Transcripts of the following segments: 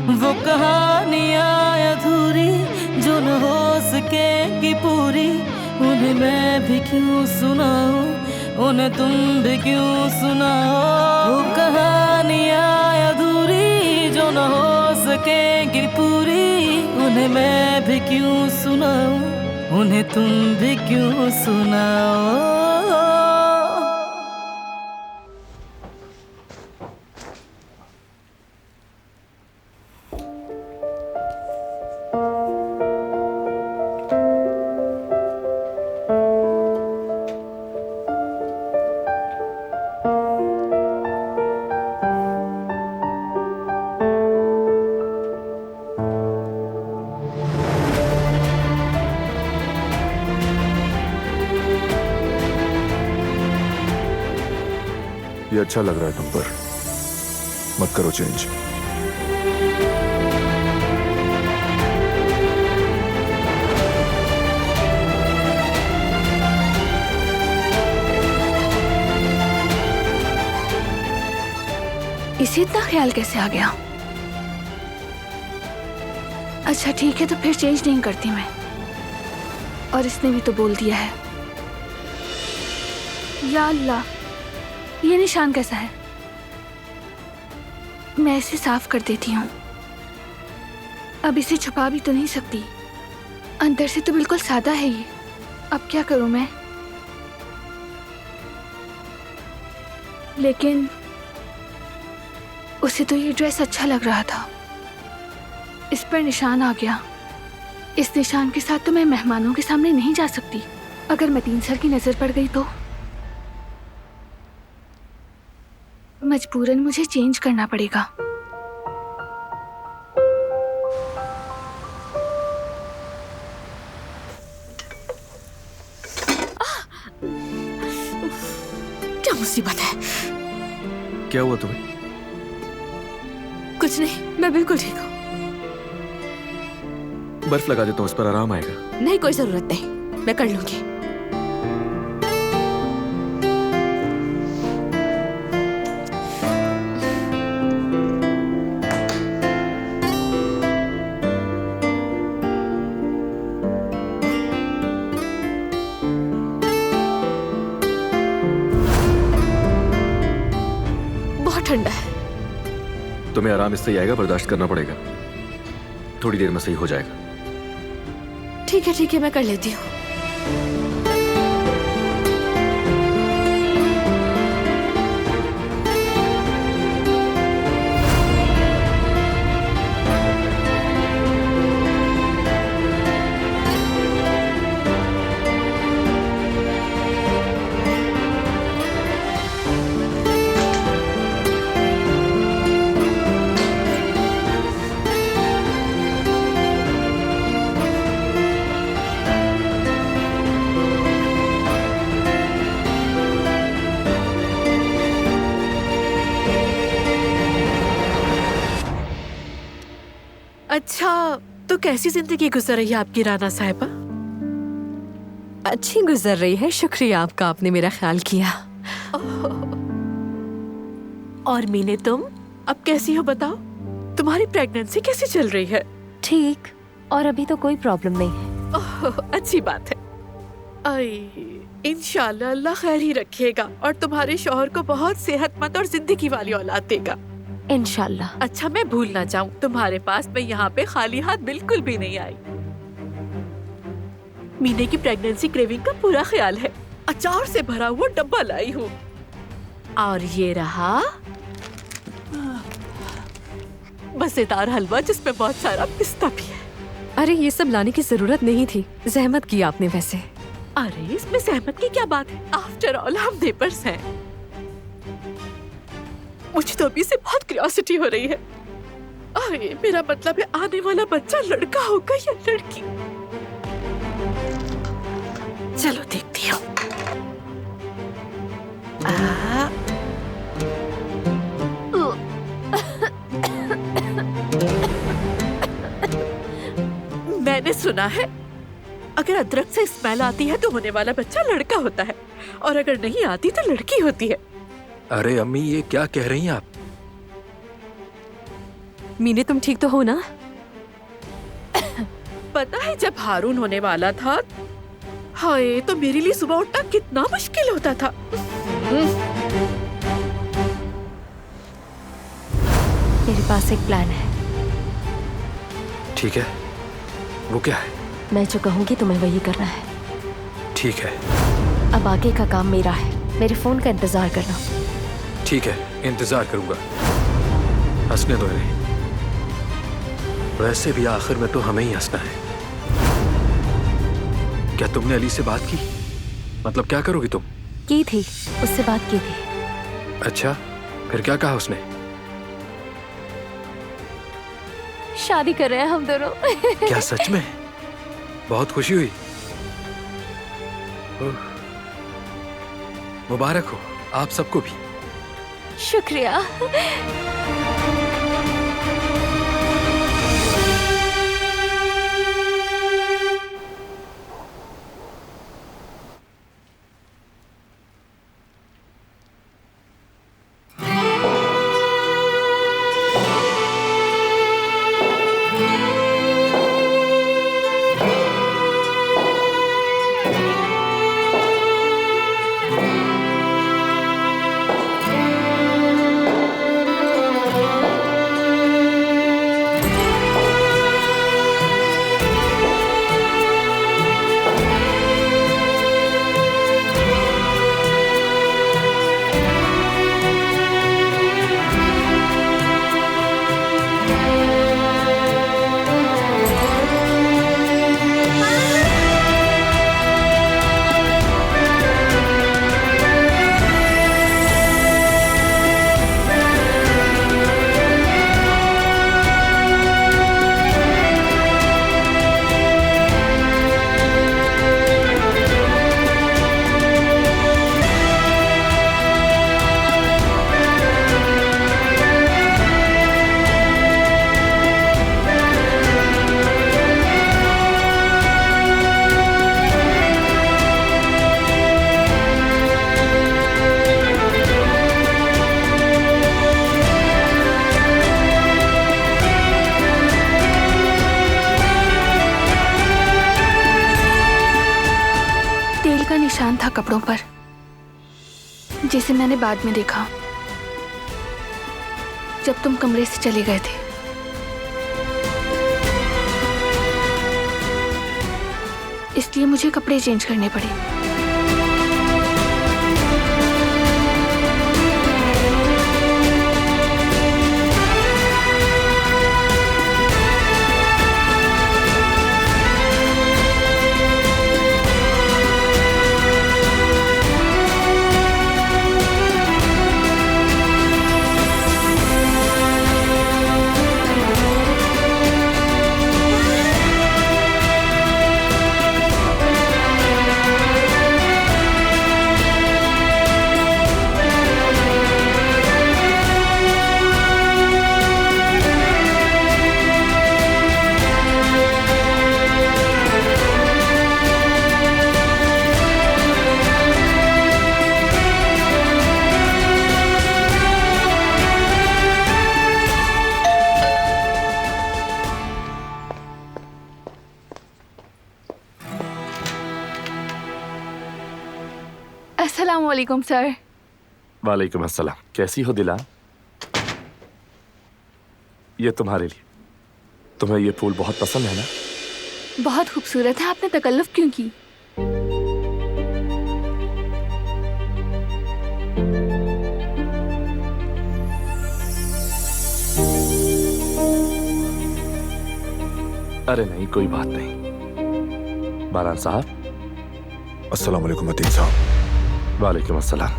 वो कहानियाँ अधूरी जो न हो सकेगी पूरी, उन्हें मैं भी क्यों सुनाऊं, उन्हें तुम भी क्यों सुनाओ। वो कहानियाँ अधूरी जो न हो सकेगी पूरी, उन्हें मैं भी क्यों सुनाऊं, उन्हें तुम भी क्यों सुनाओ। ये अच्छा लग रहा है तुम पर, मत करो चेंज। इसे इतना ख्याल कैसे आ गया? अच्छा ठीक है, तो फिर चेंज नहीं करती मैं। और इसने भी तो बोल दिया है। या अल्लाह, ये निशान कैसा है? मैं इसे साफ कर देती हूँ। अब इसे छुपा भी तो नहीं सकती, अंदर से तो बिल्कुल सादा है ये। अब क्या करूँ मैं? लेकिन उसे तो ये ड्रेस अच्छा लग रहा था। इस पर निशान आ गया। इस निशान के साथ तो मैं मेहमानों के सामने नहीं जा सकती। अगर मतीन सर की नजर पड़ गई तो मजबूरन मुझे चेंज करना पड़ेगा। क्या मुसीबत है? क्या हुआ तुम्हें? कुछ नहीं, मैं बिल्कुल ठीक हूँ। बर्फ लगा देता हूँ, उस पर आराम आएगा। नहीं, कोई जरूरत नहीं, मैं कर लूंगी। बहुत ठंडा है। तुम्हें आराम इससे ही आएगा, बर्दाश्त करना पड़ेगा। थोड़ी देर में सही हो जाएगा। ठीक है, मैं कर लेती हूँ। अच्छा, तो कैसी जिंदगी गुजर रही है आपकी राना साहिबा? अच्छी गुजर रही है, शुक्रिया आपका, आपने मेरा ख्याल किया। और मीने, तुम अब कैसी हो बताओ? तुम्हारी प्रेगनेंसी कैसी चल रही है? ठीक, और अभी तो कोई प्रॉब्लम नहीं है। अच्छी बात है। इंशाल्लाह अल्लाह खैर ही रखेगा और तुम्हारे शौहर को बहुत सेहतमंद और जिंदगी वाली औलाद देगा, इंशाल्लाह। अच्छा, मैं भूल ना जाऊं, तुम्हारे पास मैं यहाँ पे खाली हाथ बिल्कुल भी नहीं आई। मीने की प्रेगनेंसी क्रेविंग का पूरा ख्याल है। अचार से भरा हुआ डब्बा लाई हूँ। और ये रहा मजेदार हलवा जिसमें बहुत सारा पिस्ता भी है। अरे ये सब लाने की जरूरत नहीं थी, जहमत की आपने वैसे। अरे इसमें सहमत की क्या बात है? आफ्टर ऑल हम नेबर्स हैं। मुझे तो अभी से बहुत क्यूरियोसिटी हो रही है। अरे मेरा मतलब है, आने वाला बच्चा लड़का होगा या लड़की? चलो देखती हूँ। मैंने सुना है अगर अदरक से स्मेल आती है तो होने वाला बच्चा लड़का होता है, और अगर नहीं आती तो लड़की होती है। अरे अम्मी, ये क्या कह रही हैं आप? मीने तुम ठीक तो हो ना? पता है जब हारून होने वाला था, हाय, तो मेरे लिए सुबह उठना कितना मुश्किल होता था। मेरे पास एक प्लान है। ठीक है, वो क्या है? मैं जो कहूंगी तुम्हें वही करना है। ठीक है। अब आगे का काम मेरा है, मेरे फोन का इंतजार करना। ठीक है, इंतजार करूंगा। हंसने दो इन्हें। वैसे भी आखिर में तो हमें ही हंसना है। क्या तुमने अली से बात की? मतलब क्या करोगी तुम? की थी, उससे बात की थी। अच्छा, फिर क्या कहा उसने? शादी कर रहे हैं हम दोनों। क्या सच में? बहुत खुशी हुई। मुबारक हो आप सबको भी। शुक्रिया। निशान था कपड़ों पर, जिसे मैंने बाद में देखा जब तुम कमरे से चले गए थे। इसलिए मुझे कपड़े चेंज करने पड़े। अस्सलाम वालेकुम सर। वालेकुम अस्सलाम। कैसी हो दिला? ये तुम्हारे लिए। तुम्हें ये फूल बहुत पसंद है ना? बहुत खूबसूरत है, आपने तकल्लुफ क्यों की? अरे नहीं, कोई बात नहीं। बारान साहब। अस्सलाम वालेकुम मतीन साहब। वालेकुम अस्सलाम।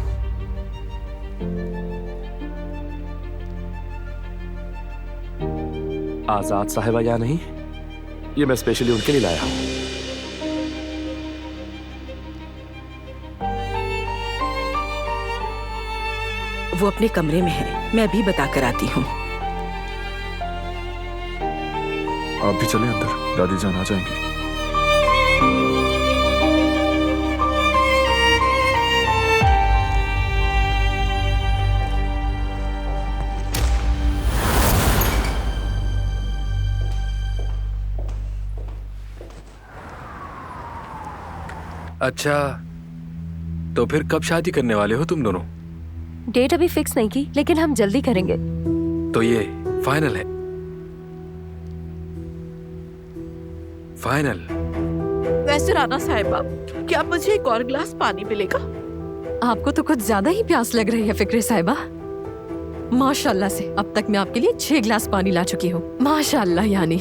आजाद साहिबा या नहीं? ये मैं स्पेशली उनके लिए लाया हूं। वो अपने कमरे में है, मैं भी बता कर आती हूँ। आप भी चलें अंदर, दादी जान आ जाएंगी। अच्छा, तो फिर कब शादी करने वाले हो तुम दोनों? डेट अभी फिक्स नहीं की, लेकिन हम जल्दी करेंगे। तो ये फाइनल है? फाइनल? वैसे राना साहिबा, क्या मुझे एक और गिलास पानी मिलेगा? आपको तो कुछ ज्यादा ही प्यास लग रही है फिक्रे साहिबा। माशाल्लाह से अब तक मैं आपके लिए 6 गिलास पानी ला चुकी हूँ। माशाल्लाह। यानी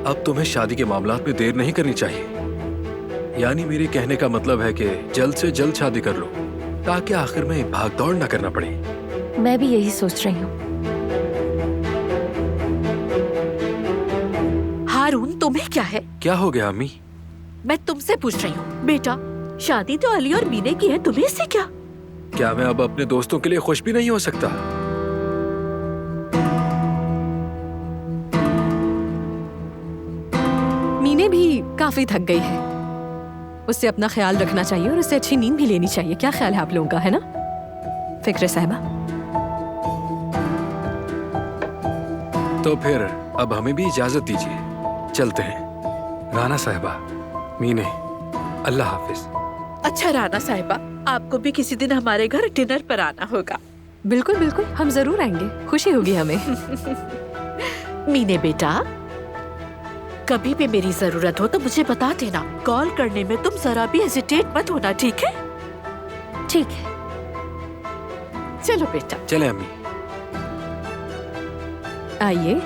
अब तुम्हें शादी के मामलात में देर नहीं करनी चाहिए। यानी मेरे कहने का मतलब है कि जल्द से जल्द शादी कर लो, ताकि आखिर में भाग दौड़ ना करना पड़े। मैं भी यही सोच रही हूँ। हारून, तुम्हें क्या है? क्या हो गया अम्मी? मैं तुमसे पूछ रही हूँ बेटा, शादी तो अली और मीने की है, तुम्हें इससे क्या? क्या मैं अब अपने दोस्तों के लिए खुश भी नहीं हो सकता? मीने भी काफी थक गई है, उससे अपना ख्याल रखना चाहिए और उससे अच्छी नींद भी लेनी चाहिए। क्या ख्याल है आप लोगों का, है ना फिक्रे साहिबा? तो फिर अब हमें भी इजाजत दीजिए, चलते हैं। राना साहिबा, मीने, अल्लाह हाफिज। अच्छा राना साहिबा, आपको भी किसी दिन हमारे घर डिनर पर आना होगा। बिल्कुल बिल्कुल, हम जरूर आएंगे, खुशी होगी हमें। मीने बेटा, कभी भी मेरी जरूरत हो तो मुझे बता देना। कॉल करने में तुम जरा भी हेजिटेट मत होना, ठीक है? ठीक है, चलो बेटा। चले अम्मी। आइए।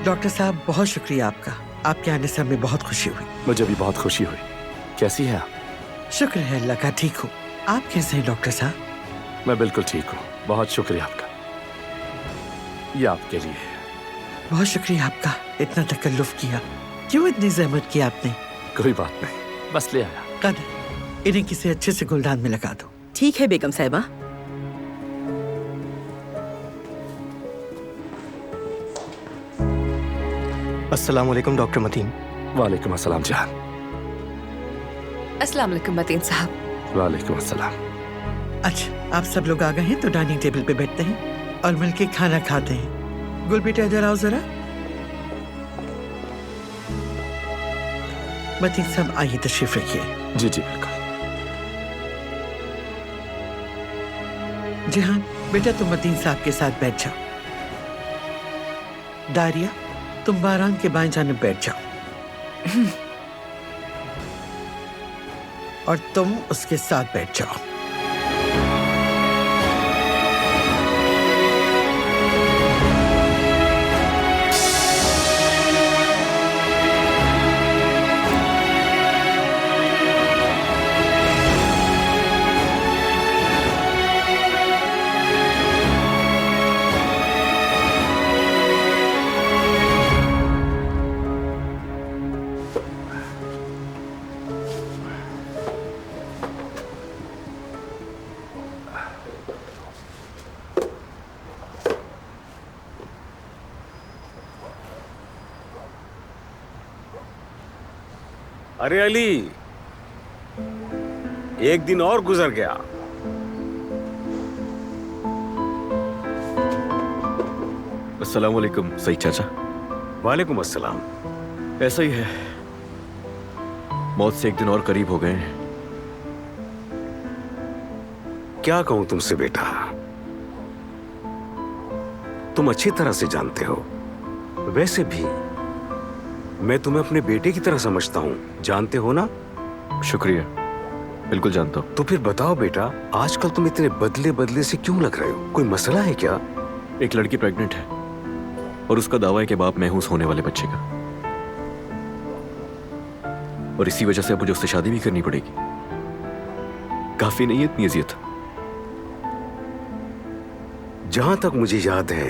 डॉक्टर साहब, बहुत शुक्रिया आपका। आपके आने से हमें बहुत खुशी हुई। मुझे भी बहुत खुशी हुई। कैसी है आप? शुक्र है अल्लाह का, ठीक हूँ। आप कैसे हैं डॉक्टर साहब? मैं बिल्कुल ठीक हूँ, बहुत शुक्रिया आपका। ये आपके लिए है। बहुत शुक्रिया आपका, इतना तकल्लुफ किया। क्यों इतनी जहमत की आपने? कोई बात नहीं, बस ले आया। कदर, इन्हें किसी अच्छे से गुलदान में लगा दो। ठीक है बेगम साहिबा। अस्सलाम वालेकुम डॉक्टर मतीन। वालेकुम अस्सलाम जान। अस्सलाम वालेकुम मतीन साहब। वालेकुम अस्सलाम। अच्छा, आप सब लोग आ गए हैं तो डाइनिंग टेबल पे बैठते हैं और मिलके खाना खाते हैं। गुल बेटा इधर आओ जरा। मतीन साहब आइए, तशरीफ रखिए। जी जी बिल्कुल। जहां बेटा तुम मतीन साहब के साथ बैठ जाओ। दारिया, तुम बारान के बाएं जानिब बैठ जाओ और तुम उसके साथ बैठ जाओ। अरे अली, एक दिन और गुजर गया। अस्सलाम वालेकुम सईद चाचा। वालेकुम अस्सलाम। ऐसा ही है, मौत से एक दिन और करीब हो गए हैं। क्या कहूं तुमसे बेटा, तुम अच्छी तरह से जानते हो। वैसे भी मैं तुम्हें अपने बेटे की तरह समझता हूँ, जानते हो ना? शुक्रिया, बिल्कुल जानता हूँ। तो फिर बताओ बेटा, आजकल तुम इतने बदले बदले से क्यों लग रहे हो? कोई मसला है क्या? एक लड़की प्रेग्नेंट है और उसका दावा है कि बाप मैं हूं उस होने वाले बच्चे का, और इसी वजह से अब मुझे उससे शादी भी करनी पड़ेगी। काफी नहीं है इतनी अजियत? जहां तक मुझे याद है,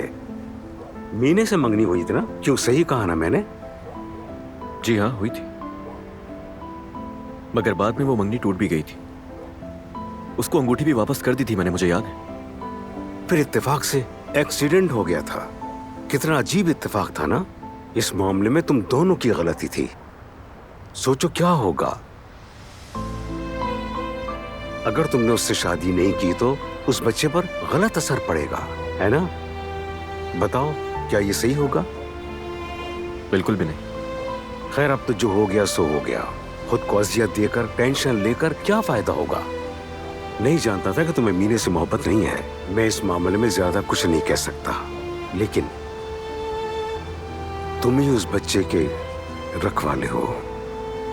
मीने से मंगनी हुई थी ना? क्यों, सही कहा ना मैंने? जी हाँ, हुई थी, मगर बाद में वो मंगनी टूट भी गई थी। उसको अंगूठी भी वापस कर दी थी मैंने, मुझे याद है। फिर इत्तेफाक से एक्सीडेंट हो गया था। कितना अजीब इत्तेफाक था ना। इस मामले में तुम दोनों की गलती थी। सोचो क्या होगा अगर तुमने उससे शादी नहीं की, तो उस बच्चे पर गलत असर पड़ेगा, है ना? बताओ, क्या ये सही होगा? बिल्कुल भी नहीं। खैर, अब तो जो हो गया सो हो गया। खुद को अजियत देकर, टेंशन लेकर क्या फायदा होगा? नहीं जानता था कि तुम्हें मीने से मोहब्बत नहीं है। मैं इस मामले में ज्यादा कुछ नहीं कह सकता, लेकिन तुम ही उस बच्चे के रखवाले हो।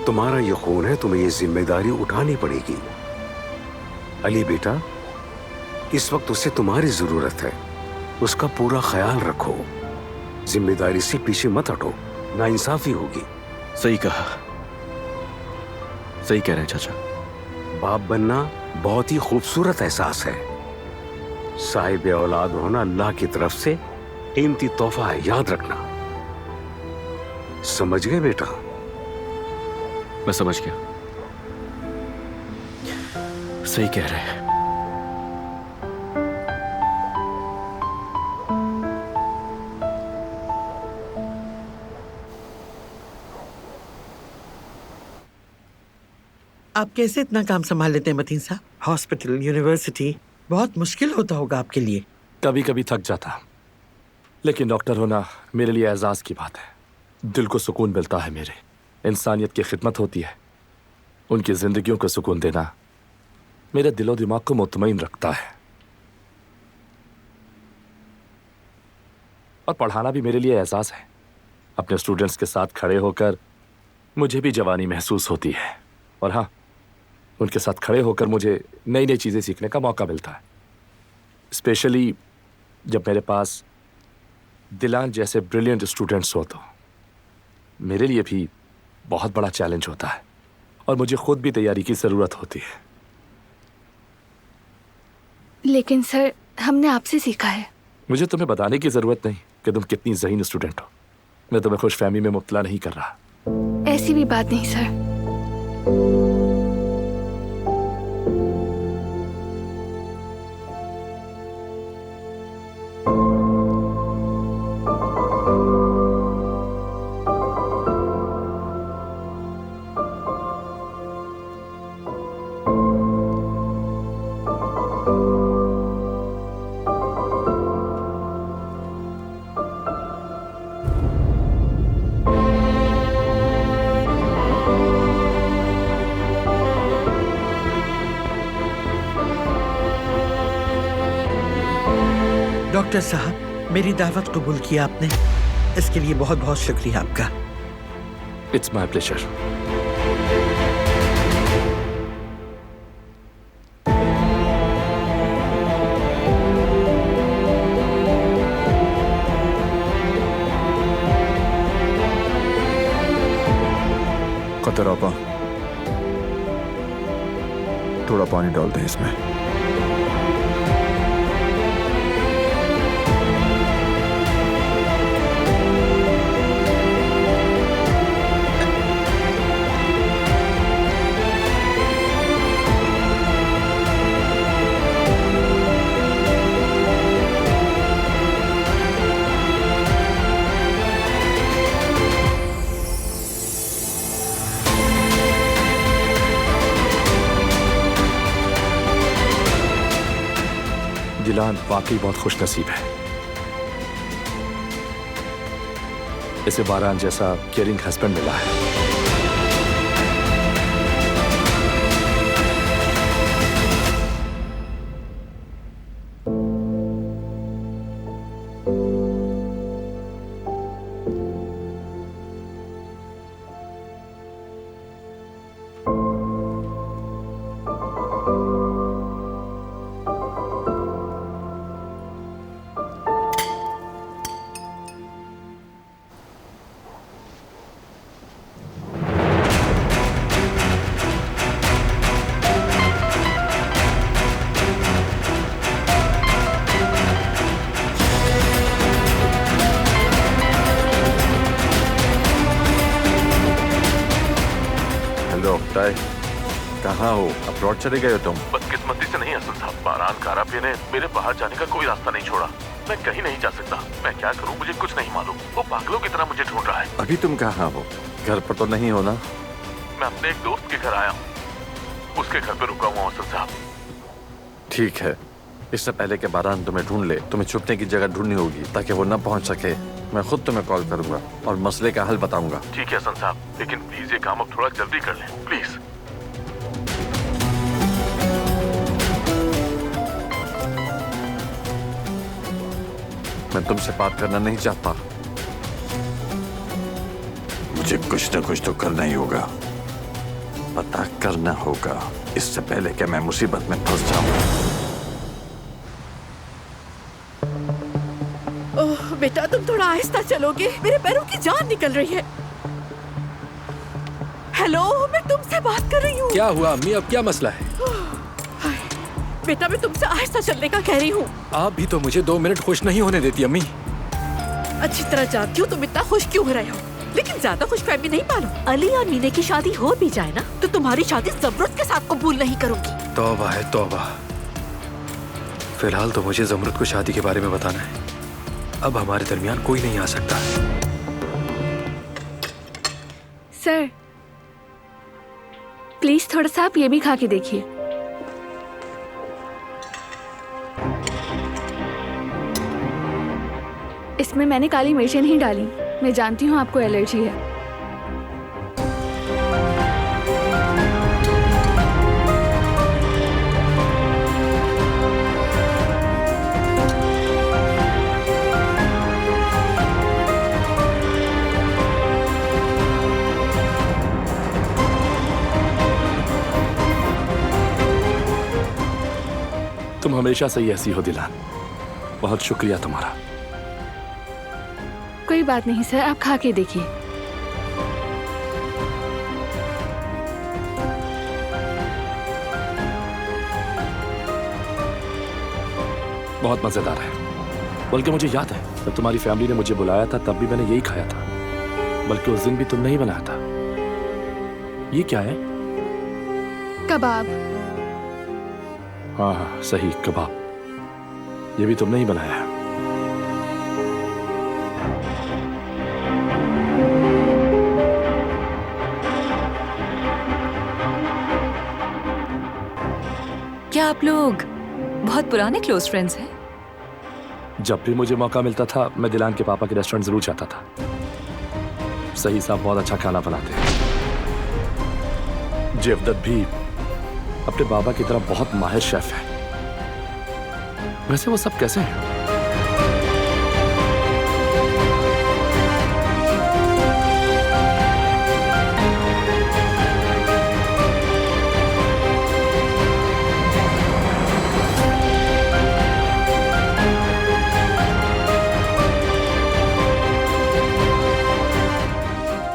तुम्हारा ये खून है, तुम्हें ये जिम्मेदारी उठानी पड़ेगी। अली बेटा, इस वक्त उसे तुम्हारी जरूरत है। उसका पूरा ख्याल रखो, जिम्मेदारी से पीछे मत हटो, नाइंसाफी होगी। सही कहा, सही कह रहे हैं चाचा। बाप बनना बहुत ही खूबसूरत एहसास है। साहिब औलाद होना अल्लाह की तरफ से कीमती तोहफा है, याद रखना। समझ गए बेटा? मैं समझ गया, सही कह रहे हैं। आप कैसे इतना काम संभाल लेते हैं मतीन साहब? हॉस्पिटल, यूनिवर्सिटी, बहुत मुश्किल होता होगा आपके लिए। कभी कभी थक जाता, लेकिन डॉक्टर होना मेरे लिए एजाज की बात है। दिल को सुकून मिलता है। मेरे इंसानियत की खिदमत होती है। उनकी जिंदगियों को सुकून देना मेरे दिलो दिमाग को मुतमईन रखता है। और पढ़ाना भी मेरे लिए एहसास है। अपने स्टूडेंट्स के साथ खड़े होकर मुझे भी जवानी महसूस होती है। और हाँ, उनके साथ खड़े होकर मुझे नई नई चीज़ें सीखने का मौका मिलता है। स्पेशली जब मेरे पास दिलान जैसे ब्रिलियंट स्टूडेंट्स हो, तो मेरे लिए भी बहुत बड़ा चैलेंज होता है। और मुझे खुद भी तैयारी की ज़रूरत होती है। लेकिन सर, हमने आपसे सीखा है। मुझे तुम्हें बताने की ज़रूरत नहीं कि तुम कितनी ज़हीन स्टूडेंट हो। मैं तुम्हें खुशफहमी में मुब्तला नहीं कर रहा। ऐसी भी बात नहीं सर। डॉक्टर साहब, मेरी दावत कबूल की आपने, इसके लिए बहुत बहुत शुक्रिया आपका। It's my pleasure. कतर आपा, थोड़ा पानी डाल दें इसमें। दिलान वाकई बहुत खुशनसीब है। इसे बारान जैसा केयरिंग हस्बैंड मिला है। कहाँ हो? अब्रॉड चले गए हो तुम? बदकिस्मती से नहीं हसन साहब, बारान कारापे ने मेरे बाहर जाने का कोई रास्ता नहीं छोड़ा। मैं कहीं नहीं जा सकता। मैं क्या करूं मुझे कुछ नहीं मालूम। वो पागलों की तरह मुझे ढूंढ रहा है। अभी तुम कहाँ हो? घर पर तो नहीं हो ना? मैं अपने एक दोस्त के घर आया हूँ। उसके घर पे रुका हुआ हसन साहब। ठीक है, इससे पहले कि बारान तुम्हें ढूंढ ले, तुम्हें छुपने की जगह ढूंढनी होगी ताकि वो न पहुंच सके। मैं खुद तुम्हें कॉल करूंगा और मसले का हल बताऊंगा। ठीक है हसन साहब, लेकिन प्लीज ये काम अब थोड़ा जल्दी कर लें, प्लीज। मैं तुमसे बात करना नहीं चाहता। मुझे कुछ न कुछ तो करना ही होगा, पता करना होगा, इससे पहले कि मैं मुसीबत में फंस जाऊं। ओह बेटा, तुम थोड़ा आहिस्ता चलोगे, मेरे पैरों की जान निकल रही है। हेलो, मैं तुमसे बात कर रही हूँ। क्या हुआ अम्मी, अब क्या मसला है? बेटा, मैं तुमसे आहिस्ता चलने का कह रही हूँ। आप भी तो मुझे 2 मिनट खुश नहीं होने देती अम्मी। अच्छी तरह जानती हूँ तुम इतना खुश क्यों हो रहे हो, लेकिन ज्यादा खुशफहमी नहीं पालो। अली और मीने की शादी हो भी जाए ना, तो तुम्हारी शादी जमरुद के साथ कबूल नहीं करूंगी। तौबा है तौबा। फिलहाल तो मुझे जमरुद को शादी के बारे में बताना है। अब हमारे दरमियान कोई नहीं आ सकता। सर प्लीज थोड़ा सा आप ये भी खा के देखिए। इसमें मैंने काली मिर्चें नहीं डाली, मैं जानती हूँ आपको एलर्जी है। तुम हमेशा से ही ऐसी हो दिलान, बहुत शुक्रिया तुम्हारा। कोई बात नहीं सर, आप खा के देखिए। बहुत मजेदार है। बल्कि मुझे याद है जब तुम्हारी फैमिली ने मुझे बुलाया था तब भी मैंने यही खाया था, बल्कि उस दिन भी तुमने ही बनाया था। ये क्या है? कबाब। हाँ हाँ सही, कबाब। ये भी तुमने ही बनाया है। क्या आप लोग बहुत पुराने क्लोज फ्रेंड्स हैं? जब भी मुझे मौका मिलता था मैं दिलान के पापा के रेस्टोरेंट जरूर जाता था। सही साहब बहुत अच्छा खाना बनाते हैं। जेवदत भी अपने बाबा की तरह बहुत माहिर शेफ है। वैसे वो सब कैसे हैं?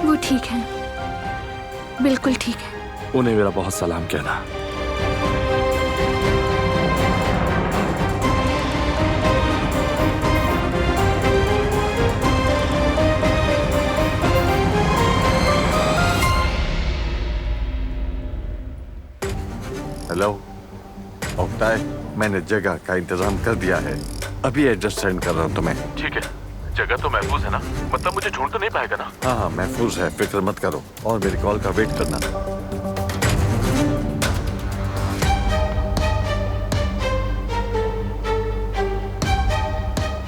वो ठीक है, बिल्कुल ठीक है। उन्हें मेरा बहुत सलाम कहना। हेलो ओक्ताय, मैंने जगह का इंतजाम कर दिया है, अभी एड्रेस सेंड कर रहा हूँ तुम्हें। ठीक है, जगह तो महफूज है ना? मतलब मुझे ढूंढ तो नहीं पाएगा ना? हाँ हाँ महफूज है, फिक्र मत करो, और मेरी कॉल का वेट करना।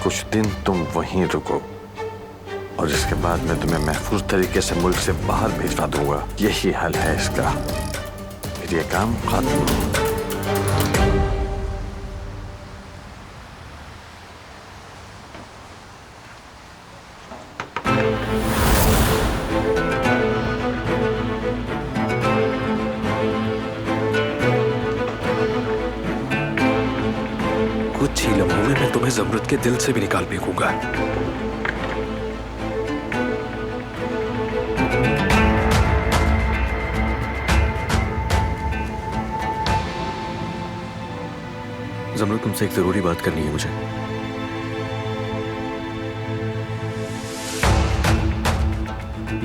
कुछ दिन तुम वहीं रुको और इसके बाद मैं तुम्हें महफूज तरीके से मुल्क से बाहर भिजवा दूंगा। यही हल है इसका। फिर ये काम खत्म। कुछ ही लम्हों में मैं तुम्हें जमरुद के दिल से भी निकाल फेंकूंगा। जमरुद, तुमसे एक जरूरी बात करनी है मुझे।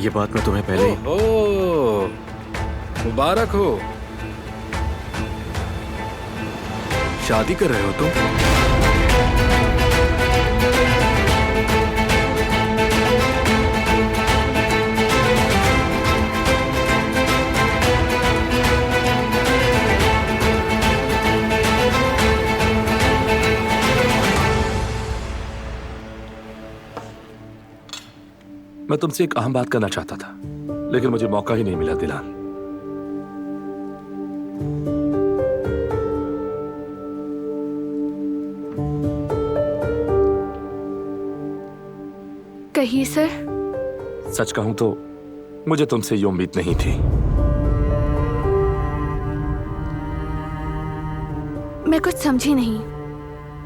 ये बात मैं तुम्हें पहले ही... ओह, मुबारक हो। शादी कर रहे हो तुम? मैं तुमसे एक अहम बात करना चाहता था, लेकिन मुझे मौका ही नहीं मिला दिलान। कहिए सर। सच कहूं तो मुझे तुमसे ये उम्मीद नहीं थी। मैं कुछ समझी नहीं।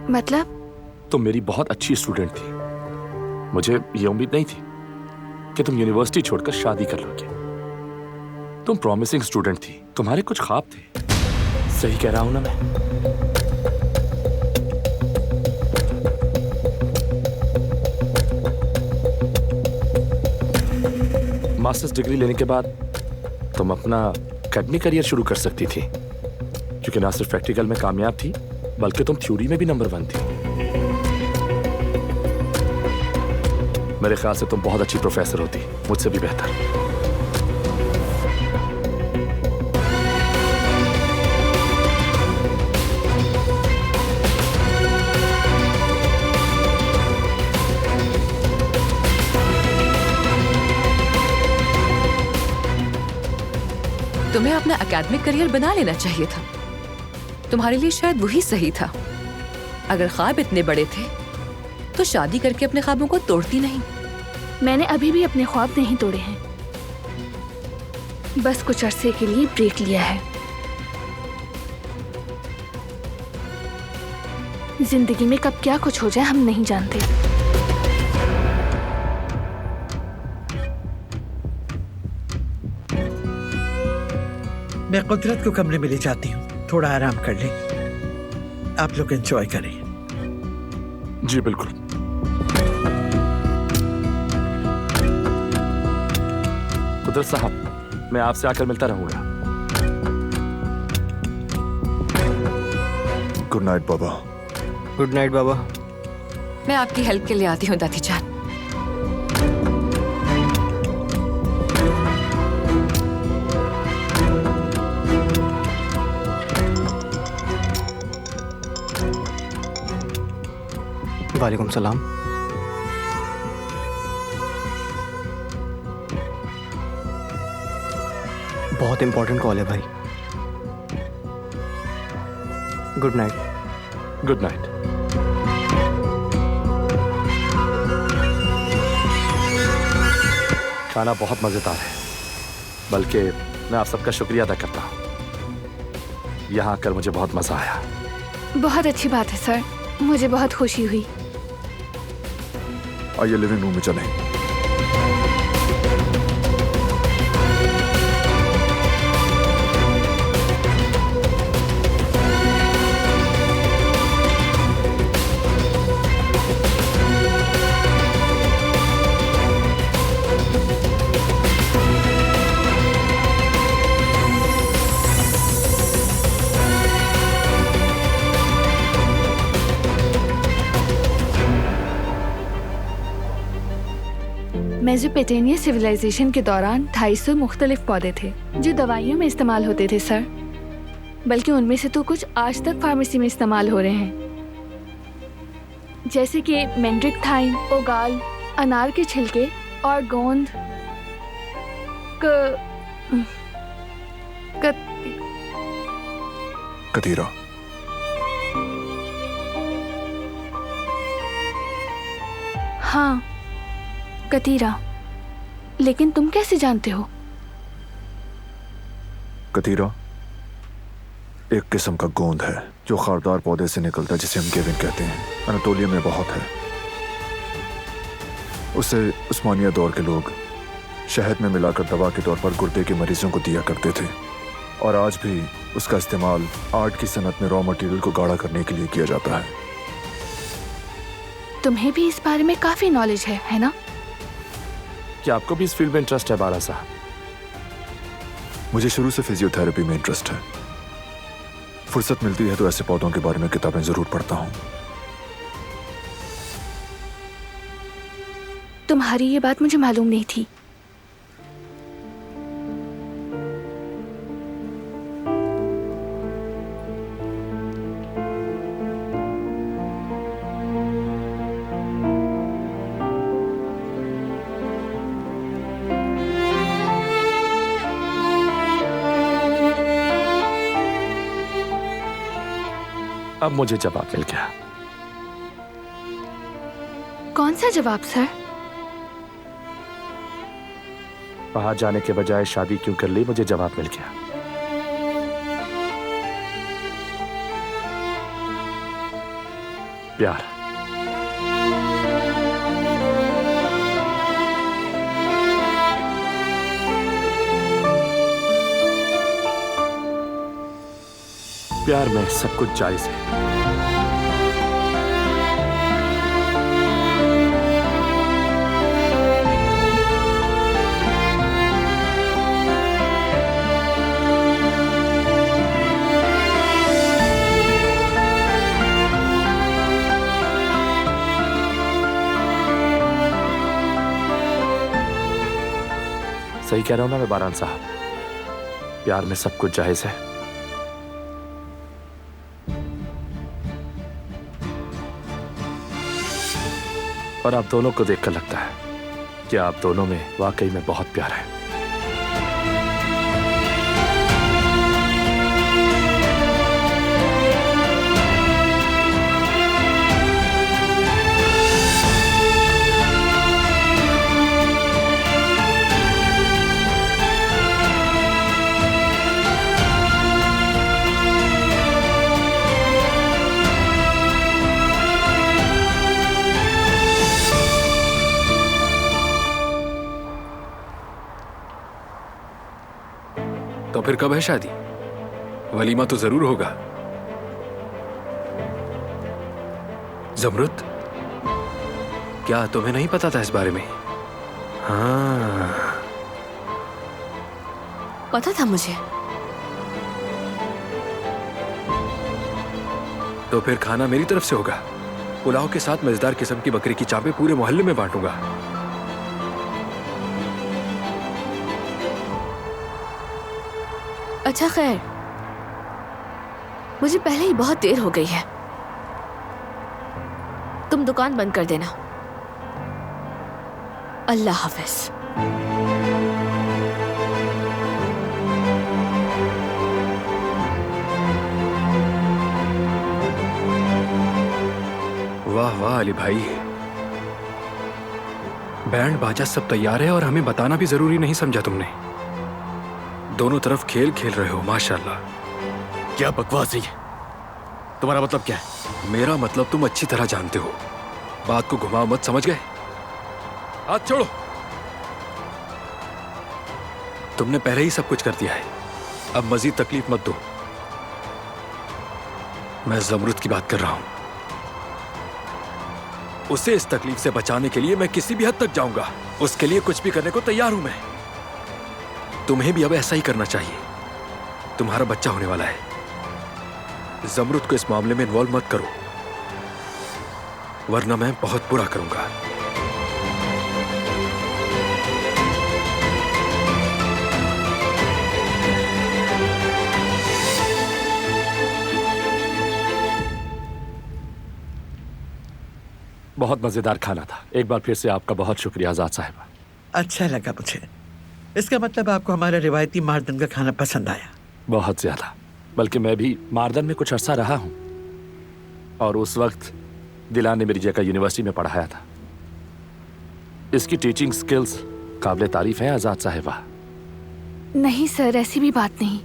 मतलब? तुम मेरी बहुत अच्छी स्टूडेंट थी। मुझे ये उम्मीद नहीं थी कि तुम यूनिवर्सिटी छोड़कर शादी कर लोगे। तुम प्रॉमिसिंग स्टूडेंट थी, तुम्हारे कुछ ख्वाब थे। सही कह रहा हूं ना मैं? मास्टर्स डिग्री लेने के बाद तुम अपना एकेडमिक करियर शुरू कर सकती थी, क्योंकि ना सिर्फ प्रैक्टिकल में कामयाब थी, बल्कि तुम थ्योरी में भी नंबर 1 थी। मेरे ख्याल से तुम बहुत अच्छी प्रोफेसर होती, मुझसे भी बेहतर। तुम्हें अपना एकेडमिक करियर बना लेना चाहिए था। तुम्हारे लिए शायद वही सही था। अगर ख्वाब इतने बड़े थे तो शादी करके अपने ख्वाबों को तोड़ती नहीं। मैंने अभी भी अपने ख्वाब नहीं तोड़े हैं, बस कुछ अरसे के लिए ब्रेक लिया है। जिंदगी में कब क्या कुछ हो जाए हम नहीं जानते। मैं कुदरत को कमरे में ले जाती हूँ, थोड़ा आराम कर लें। आप लोग एंजॉय करें। जी बिल्कुल। कुदरत साहब, मैं आपसे आकर मिलता रहूंगा। गुड नाइट बाबा। गुड नाइट बाबा। मैं आपकी हेल्प के लिए आती हूँ दादी जान। वालेकुम सलाम। बहुत इंपॉर्टेंट कॉल है भाई। Good night. Good night. खाना बहुत मजेदार है, बल्कि मैं आप सबका शुक्रिया अदा करता हूँ। यहाँ आकर मुझे बहुत मजा आया। बहुत अच्छी बात है सर, मुझे बहुत खुशी हुई। आइए लिविंग रूम में चलें। मेसोपोटामिया सिविलाइजेशन के दौरान 250 मुख्तलिफ पौधे थे जो दवाइयों में इस्तेमाल होते थे सर, बल्कि उनमें से तो कुछ आज तक फार्मेसी में इस्तेमाल हो रहे हैं, जैसे कि मैंड्रिक थाइम, ओगाल, अनार के छिलके और गोंद कतीरा। हाँ कतीरा। लेकिन तुम कैसे जानते हो? कतीरा एक किस्म का गोंद है जो खारदार पौधे से निकलता है, जिसे हम केविन कहते हैं। अनातोलिया में बहुत है। उसे उस्मानिया दौर के लोग शहद में मिलाकर दवा के तौर पर गुर्दे के मरीजों को दिया करते थे, और आज भी उसका इस्तेमाल आर्ट की सनत में रॉ मटेरियल को गाढ़ा करने के लिए किया जाता है। तुम्हें भी इस बारे में काफी नॉलेज है ना? क्या आपको भी इस फील्ड में इंटरेस्ट है बारा साहब? मुझे शुरू से फिजियोथेरेपी में इंटरेस्ट है। फुर्सत मिलती है तो ऐसे पौधों के बारे में किताबें जरूर पढ़ता हूँ। तुम्हारी ये बात मुझे मालूम नहीं थी। अब मुझे जवाब मिल गया। कौन सा जवाब सर? बाहर जाने के बजाय शादी क्यों कर ली, मुझे जवाब मिल गया। प्यार। प्यार में सब कुछ जायज है। सही कह रहा हूं ना मैं बारान साहब? प्यार में सब कुछ जायज है। और आप दोनों को देखकर लगता है कि आप दोनों में वाकई में बहुत प्यार है। तो फिर कब है शादी? वलीमा तो जरूर होगा। जमरुद, क्या तुम्हें नहीं पता था इस बारे में? हाँ, पता था मुझे। तो फिर खाना मेरी तरफ से होगा। पुलाव के साथ मजेदार किस्म की बकरी की चापें पूरे मोहल्ले में बांटूंगा। अच्छा खैर, मुझे पहले ही बहुत देर हो गई है। तुम दुकान बंद कर देना। अल्लाह हाफिज। वाह वाह अली भाई, बैंड बाजा सब तैयार है और हमें बताना भी जरूरी नहीं समझा तुमने। दोनों तरफ खेल खेल रहे हो माशाल्लाह। क्या बकवास है? तुम्हारा मतलब क्या है? मेरा मतलब तुम अच्छी तरह जानते हो। बात को घुमाओ मत, समझ गए? हाथ छोड़ो। तुमने पहले ही सब कुछ कर दिया है, अब मजीद तकलीफ मत दो। मैं जमरुद की बात कर रहा हूं। उसे इस तकलीफ से बचाने के लिए मैं किसी भी हद तक जाऊंगा। उसके लिए कुछ भी करने को तैयार हूं मैं। तुम्हें भी अब ऐसा ही करना चाहिए। तुम्हारा बच्चा होने वाला है। जमरुद को इस मामले में इन्वॉल्व मत करो, वरना मैं बहुत बुरा करूंगा। बहुत मजेदार खाना था। एक बार फिर से आपका बहुत शुक्रिया आजाद साहिबा। अच्छा लगा मुझे। इसका मतलब आपको हमारा रिवायती मारदन का खाना पसंद आया? बहुत ज्यादा। बल्कि मैं भी मारदन में कुछ अरसा रहा हूं और उस वक्त दिलान ने मेरी जगह यूनिवर्सिटी में पढ़ाया था। इसकी टीचिंग स्किल्स काबिल तारीफ है आजाद साहिबा। नहीं सर, ऐसी भी बात नहीं।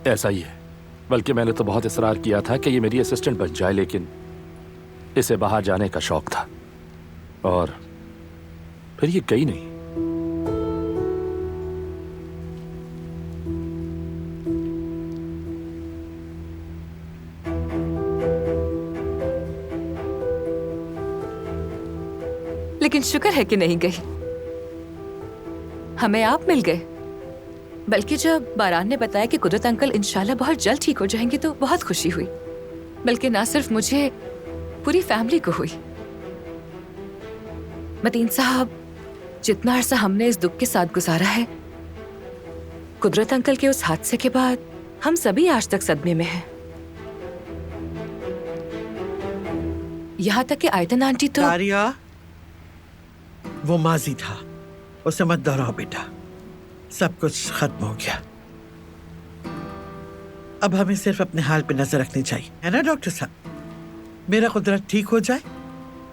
ऐसा ही है। बल्कि मैंने तो बहुत इसरार किया था कि ये मेरी असिस्टेंट बन जाए, लेकिन इसे बाहर जाने का शौक था और फिर ये गई नहीं। लेकिन शुक्र है कि नहीं गई। हमें आप मिल गए। बल्कि जब बारान ने बताया कि कुदरत अंकल इंशाल्लाह बहुत जल्द ठीक हो जाएंगे तो बहुत खुशी हुई, बल्कि ना सिर्फ मुझे, पूरी फैमिली को हुई। मतीन साहब, जितना अरसा हमने इस दुख के साथ गुजारा है, कुदरत अंकल के उस हादसे के बाद हम सभी आज तक सदमे में हैं। यहाँ तक कि आयतन आंटी तो दारिया, वो माजी था, उसे मत दोहराओ बेटा। सब कुछ खत्म हो गया। अब हमें सिर्फ अपने हाल पे नजर रखनी चाहिए, है ना डॉक्टर साहब? मेरा कुदरत ठीक हो जाए,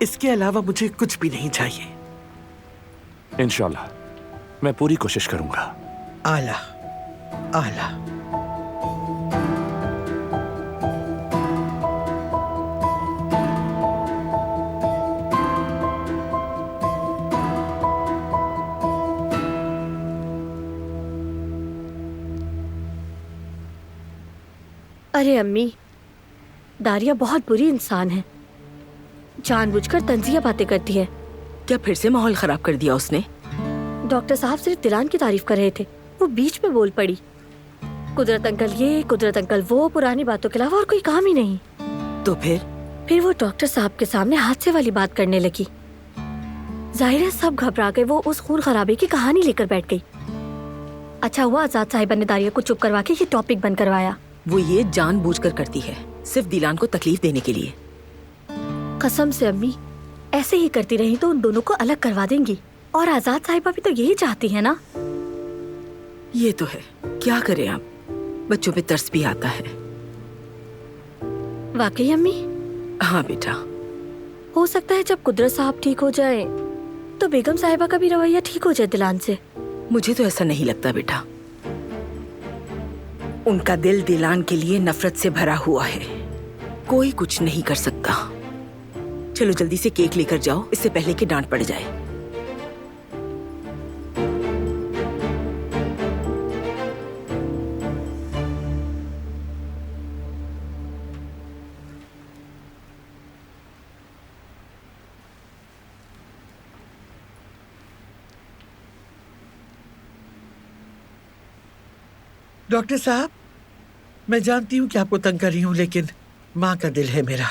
इसके अलावा मुझे कुछ भी नहीं चाहिए। इंशाल्लाह मैं पूरी कोशिश करूंगा। आला आला। अरे अम्मी, दारिया बहुत बुरी इंसान है, जानबूझकर तंजिया बातें करती है। क्या फिर से माहौल खराब कर दिया उसने? डॉक्टर साहब सिर्फ दिलान की तारीफ कर रहे थे, वो बीच में बोल पड़ी। कुदरत अंकल ये, कुदरत अंकल वो, पुरानी बातों के अलावा और कोई काम ही नहीं। तो फिर वो डॉक्टर साहब के सामने हादसे वाली बात करने लगी। जाहिर है सब घबरा गए, वो उस खून खराबे की कहानी लेकर बैठ गई। अच्छा हुआ आजाद साहिबा ने दारिया को चुप करवा के ये टॉपिक बंद करवाया। वो ये जानबूझकर करती है, सिर्फ दिलान को तकलीफ देने के लिए। कसम से अम्मी, ऐसे ही करती रही तो उन दोनों को अलग करवा देंगी। और आजाद साहिबा भी तो यही चाहती है ना। ये तो है, क्या करें आप, बच्चों पे तरस भी आता है। वाकई अम्मी? हाँ बेटा। हो सकता है जब कुदरत साहब ठीक हो जाए तो बेगम साहिबा का भी रवैया ठीक हो जाए दिलान से। मुझे तो ऐसा नहीं लगता बेटा, उनका दिल दिलान के लिए नफरत से भरा हुआ है, कोई कुछ नहीं कर सकता। चलो जल्दी से केक लेकर जाओ, इससे पहले कि डांट पड़ जाए। डॉक्टर साहब, मैं जानती हूँ कि आपको तंग कर रही हूँ, लेकिन माँ का दिल है मेरा।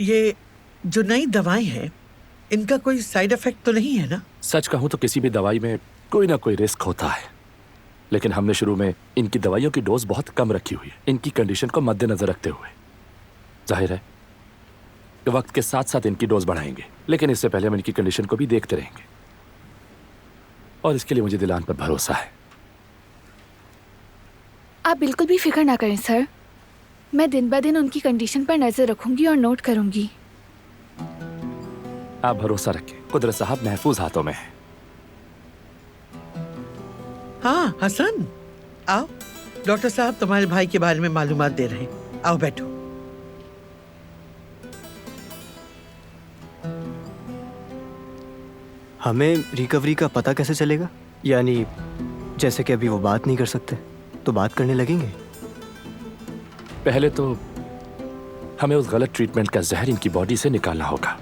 ये जो नई दवाएं हैं, इनका कोई साइड इफेक्ट तो नहीं है ना? सच कहूं तो किसी भी दवाई में कोई ना कोई रिस्क होता है, लेकिन हमने शुरू में इनकी दवाइयों की डोज बहुत कम रखी हुई है, इनकी कंडीशन को मद्देनजर रखते हुए। जाहिर है कि वक्त के साथ साथ इनकी डोज बढ़ाएंगे, लेकिन इससे पहले हम इनकी कंडीशन को भी देखते रहेंगे, और इसके लिए मुझे दिलान पर भरोसा है। आप बिल्कुल भी फिक्र ना करें सर, मैं दिन ब दिन उनकी कंडीशन पर नजर रखूंगी और नोट करूंगी। आप भरोसा रखें, कुदरत साहब महफूज हाथों में है। हाँ हसन, आओ। डॉक्टर साहब तुम्हारे भाई के बारे में मालूमात दे रहे हैं, आओ बैठो। हमें रिकवरी का पता कैसे चलेगा? यानी जैसे कि अभी वो बात नहीं कर सकते तो बात करने लगेंगे? पहले तो हमें उस गलत ट्रीटमेंट का जहर इनकी बॉडी से निकालना होगा।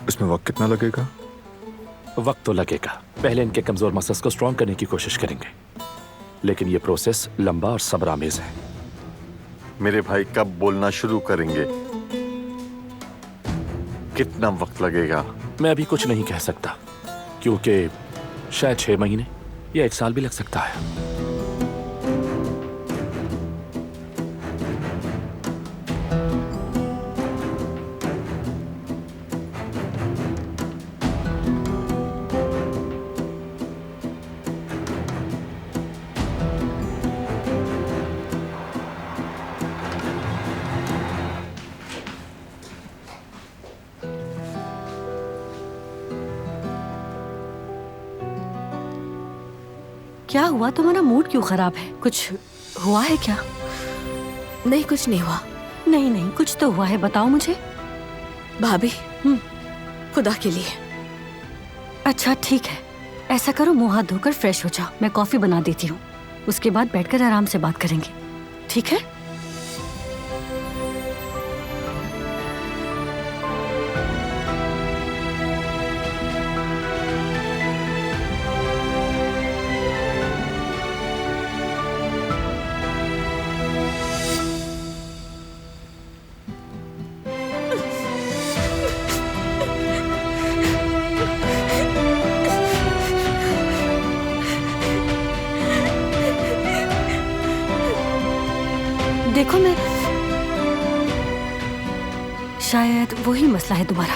इसमें वक्त कितना लगेगा? वक्त तो लगेगा, पहले इनके कमजोर मसल्स को स्ट्रॉन्ग करने की कोशिश करेंगे, लेकिन ये प्रोसेस लंबा और सब्र-आमेज है। मेरे भाई कब बोलना शुरू करेंगे? कितना वक्त लगेगा? मैं अभी कुछ नहीं कह सकता, क्योंकि शायद 6 महीने या 1 साल भी लग सकता है। क्या हुआ, तुम्हारा मूड क्यों खराब है? कुछ हुआ है क्या? नहीं, कुछ नहीं हुआ। नहीं नहीं, कुछ तो हुआ है, बताओ मुझे। भाभी, खुदा के लिए। अच्छा ठीक है, ऐसा करो मुंह हाथ धोकर फ्रेश हो जाओ, मैं कॉफी बना देती हूँ, उसके बाद बैठकर आराम से बात करेंगे, ठीक है? देखो मैं शायद वही मसला है तुम्हारा।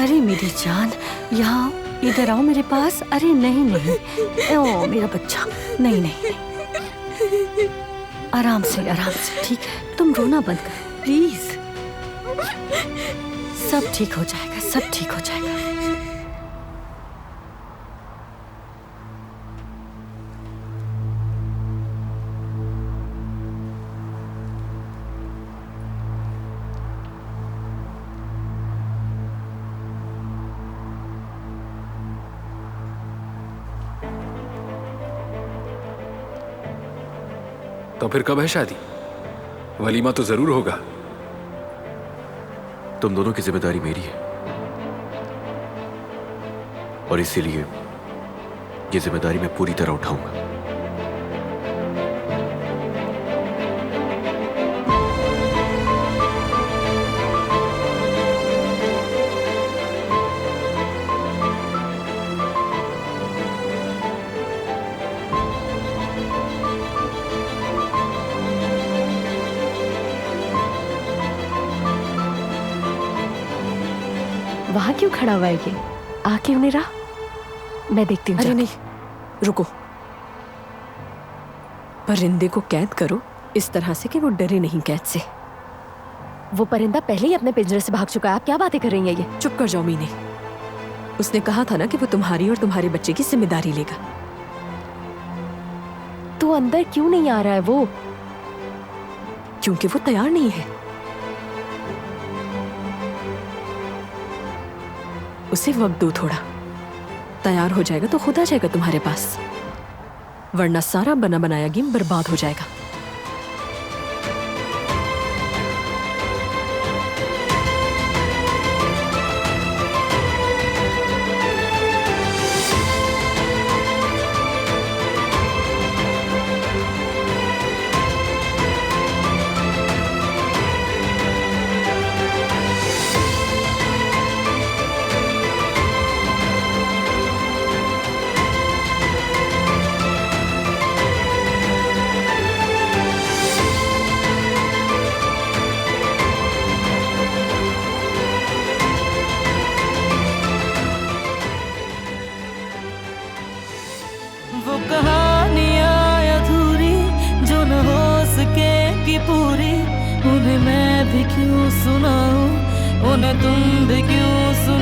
अरे मेरी जान, यहाँ इधर आओ मेरे पास। अरे नहीं नहीं, ओ मेरा बच्चा, नहीं नहीं, आराम से आराम से, ठीक है? तुम रोना बंद करो प्लीज। सब ठीक हो जाएगा, सब ठीक हो जाएगा। तो फिर कब है शादी? वलीमा तो जरूर होगा। तुम दोनों की जिम्मेदारी मेरी है और इसीलिए ये जिम्मेदारी मैं पूरी तरह उठाऊंगा। वहां क्यों खड़ा हुआ है ये? आके उन्हें रहा, मैं देखती हूँ। अरे नहीं, रुको। परिंदे को कैद करो इस तरह से कि वो डरे नहीं कैद से। वो परिंदा पहले ही अपने पिंजरे से भाग चुका है, आप क्या बातें कर रही हैं ये? चुप कर जाओ मीने। उसने कहा था ना कि वो तुम्हारी और तुम्हारे बच्चे की जिम्मेदारी लेगा। तो अंदर क्यों नहीं आ रहा है वो? क्योंकि वो तैयार नहीं है। उसे वक्त दो थोड़ा, तैयार हो जाएगा तो खुद आ जाएगा तुम्हारे पास, वरना सारा बना बनाया गेम बर्बाद हो जाएगा। वो कहानियाँ अधूरी जो न हो सकेगी पूरी, उन्हें मैं भी क्यों सुनाऊं, उन्हें तुम भी क्यों सुनाओ।